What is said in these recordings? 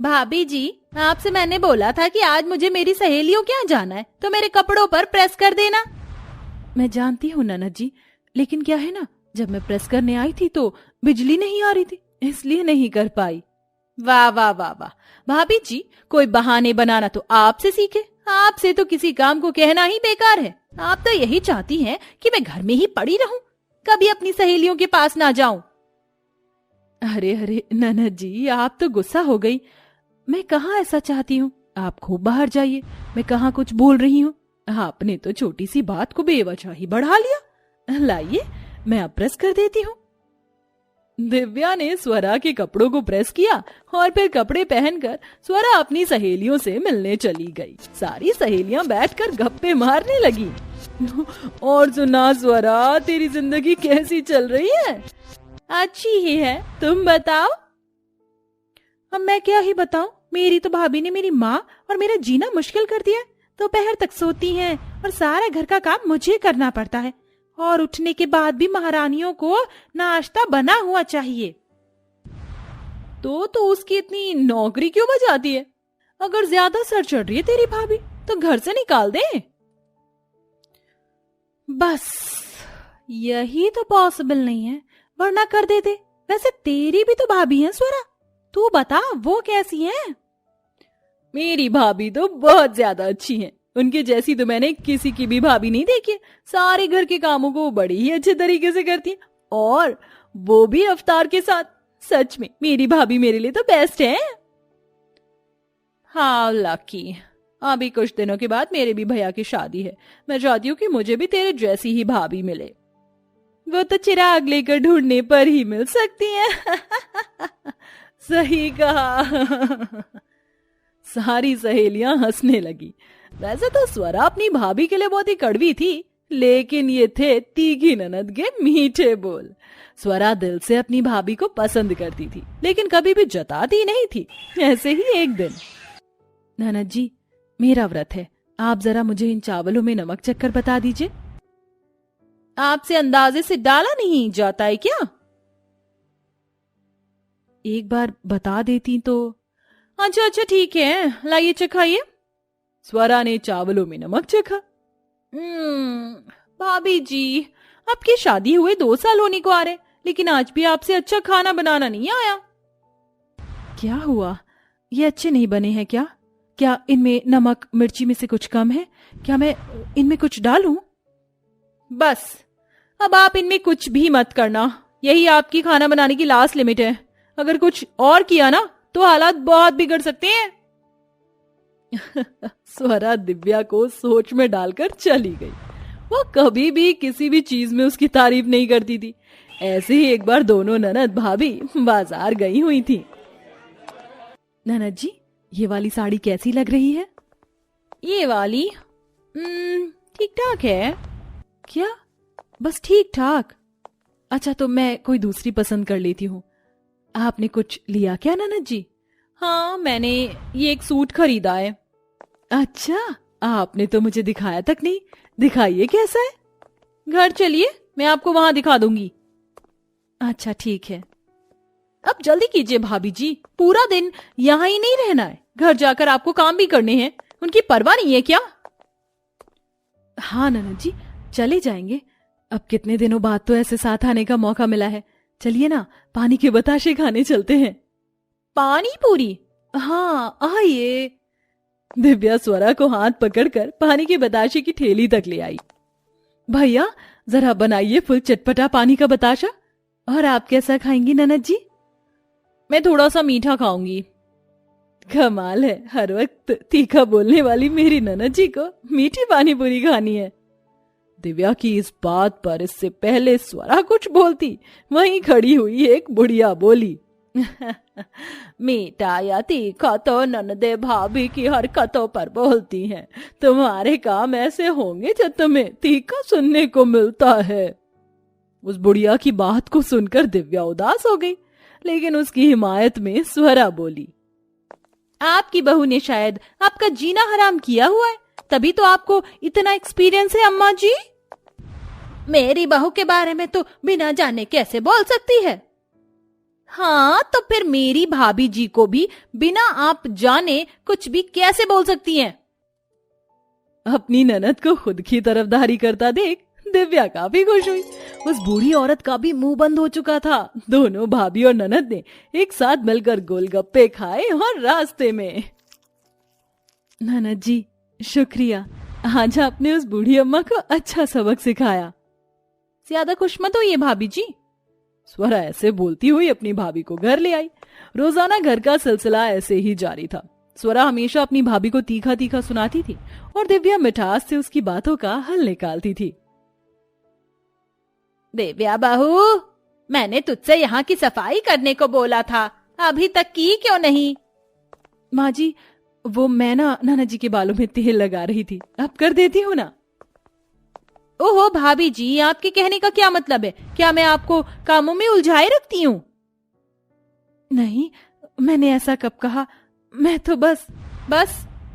भाभी जी, आपसे मैंने बोला था कि आज मुझे मेरी सहेलियों के यहाँ जाना है, तो मेरे कपड़ों पर प्रेस कर देना। मैं जानती हूँ ननद जी, लेकिन क्या है ना, जब मैं प्रेस करने आई थी तो बिजली नहीं आ रही थी, इसलिए नहीं कर पाई। वाह वाह वाह वाह, भाभी जी कोई बहाने बनाना तो आपसे सीखे। आपसे तो किसी काम को कहना ही बेकार है। आप तो यही चाहती हैं कि मैं घर में ही पड़ी रहूं, कभी अपनी सहेलियों के पास ना जाऊं। अरे अरे ननद जी, आप तो गुस्सा हो गई। मैं कहाँ ऐसा चाहती हूँ, आप खूब बाहर जाइए। मैं कहाँ कुछ बोल रही हूँ, आपने तो छोटी सी बात को बेवजह ही बढ़ा लिया। लाइए, मैं अब प्रेस कर देती हूँ। दिव्या ने स्वरा के कपड़ों को प्रेस किया और फिर कपड़े पहनकर स्वरा अपनी सहेलियों से मिलने चली गई। सारी सहेलियां बैठकर गप्पे मारने लगी। और सुना स्वरा, तेरी जिंदगी कैसी चल रही है? अच्छी ही है, तुम बताओ। अब मैं क्या ही बताऊं, मेरी तो भाभी ने मेरी माँ और मेरा जीना मुश्किल कर दिया। दोपहर तक सोती हैं और सारा घर का काम मुझे करना पड़ता है, और उठने के बाद भी महारानियों को नाश्ता बना हुआ चाहिए। तो उसकी इतनी नौकरी क्यों बजाती है? अगर ज्यादा सर चढ़ रही है तेरी भाभी तो घर से निकाल दे। बस यही तो पॉसिबल नहीं है, वरना कर देते। वैसे तेरी भी तो भाभी है स्वरा, तू बता वो कैसी है? मेरी भाभी तो बहुत ज्यादा अच्छी है, उनके जैसी तो मैंने किसी की भी भाभी नहीं देखी। सारे घर के कामों को बड़ी ही अच्छे तरीके से करती है, और वो भी रफ्तार के साथ। सच में मेरी भाभी मेरे लिए तो बेस्ट है। हाँ लकी, अभी कुछ दिनों के बाद मेरे भी भैया की शादी है। मैं चाहती हूँ कि मुझे भी तेरे जैसी ही भाभी मिले। वो तो चिराग लेकर ढूंढने पर ही मिल सकती है। सही कहा। सारी सहेलियां हंसने लगी। वैसे तो स्वरा अपनी भाभी के लिए बहुत ही कड़वी थी, लेकिन ये थे तीखी ननद के मीठे बोल। स्वरा दिल से अपनी भाभी को पसंद करती थी, लेकिन कभी भी जताती नहीं थी। ऐसे ही एक दिन, ननद जी मेरा व्रत है, आप जरा मुझे इन चावलों में नमक चक्कर बता दीजिए। आपसे अंदाजे से डाला नहीं जाता है क्या? एक बार बता देती तो। अच्छा ठीक है, लाइए चखाइए। स्वरा ने चावलों में नमक चखा। भाभी जी, आपकी शादी हुए 2 साल होने को आ रहे, लेकिन आज भी आपसे अच्छा खाना बनाना नहीं आया। क्या हुआ, ये अच्छे नहीं बने हैं क्या? क्या इनमें नमक मिर्ची में से कुछ कम है? क्या मैं इनमें कुछ डालूं? बस अब आप इनमें कुछ भी मत करना, यही आपकी खाना बनाने की लास्ट लिमिट है। अगर कुछ और किया ना तो हालात बहुत बिगड़ सकते हैं। स्वरा दिव्या को सोच में डालकर चली गई। वो कभी भी किसी भी चीज में उसकी तारीफ नहीं करती थी। ऐसे ही एक बार दोनों ननद भाभी बाजार गई हुई थी। ननद जी, ये वाली साड़ी कैसी लग रही है? ये वाली ठीक ठाक है। क्या? बस ठीक ठाक? अच्छा, तो मैं कोई दूसरी पसंद कर लेती हूँ। आपने कुछ लिया क्या ननद जी? हाँ, मैंने ये एक सूट खरीदा है। अच्छा, आपने तो मुझे दिखाया तक नहीं। दिखाइए कैसा है। घर चलिए, मैं आपको वहां दिखा दूंगी। अच्छा ठीक है। अब जल्दी कीजिए भाभी जी, पूरा दिन यहाँ ही नहीं रहना है, घर जाकर आपको काम भी करने हैं। उनकी परवाह नहीं है क्या? हाँ ननद जी, चले जाएंगे। अब कितने दिनों बाद तो ऐसे साथ आने का मौका मिला है। चलिए ना, पानी के बताशे खाने चलते हैं। पानी पूरी? हाँ आइए। दिव्या स्वरा को हाथ पकड़कर पानी के बताशे की ठेली तक ले आई। भैया जरा बनाइए फुल चटपटा पानी का बताशा। और आप कैसा खाएंगी ननद जी? मैं थोड़ा सा मीठा खाऊंगी। कमाल है, हर वक्त तीखा बोलने वाली मेरी ननद जी को मीठी पानी पूरी खानी है। दिव्या की इस बात पर इससे पहले स्वरा कुछ बोलती, वहीं खड़ी हुई एक बुढ़िया बोली, मीठा या तीखा तो ननदे भाभी की हरकतों पर बोलती हैं। तुम्हारे काम ऐसे होंगे जो तुम्हें तीखा सुनने को मिलता है। उस बुढ़िया की बात को सुनकर दिव्या उदास हो गई, लेकिन उसकी हिमायत में स्वरा बोली, आपकी बहू ने शायद आपका जीना हराम किया हुआ है, तभी तो आपको इतना एक्सपीरियंस है। अम्मा जी, मेरी बहू के बारे में तो बिना जाने कैसे बोल सकती है? हाँ, तो फिर मेरी भाभी जी को भी बिना आप जाने कुछ भी कैसे बोल सकती हैं? अपनी ननद को खुद की तरफदारी करता देख दिव्या काफी खुश हुई। उस बूढ़ी औरत का भी मुंह बंद हो चुका था। दोनों भाभी और ननद ने एक साथ मिलकर गोलगप्पे खाए और रास्ते में। ननद जी शुक्रिया, आज आपने उस बूढ़ी अम्मा को अच्छा सबक सिखाया। ज्यादा खुश मत होइए भाभी जी। स्वरा ऐसे बोलती हुई अपनी भाभी को घर ले आई। रोजाना घर का सिलसिला ऐसे ही जारी था। स्वरा हमेशा अपनी भाभी को तीखा तीखा सुनाती थी और दिव्या मिठास से उसकी बातों का हल निकालती थी। दिव्या बहू, मैंने तुझसे यहाँ की सफाई करने को बोला था, अभी तक की क्यों नहीं? माँ जी, वो मैं ना नाना जी के बालों में तेल लगा रही थी, अब कर देती हूँ ना। ओहो भाभी जी, आपके कहने का क्या मतलब है? क्या मैं आपको कामों में उलझाए रखती हूँ? नहीं, मैंने ऐसा कब कहा। मैं तो बस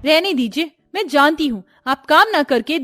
रहने दीजिए। मैं जानती हूँ आप काम ना करके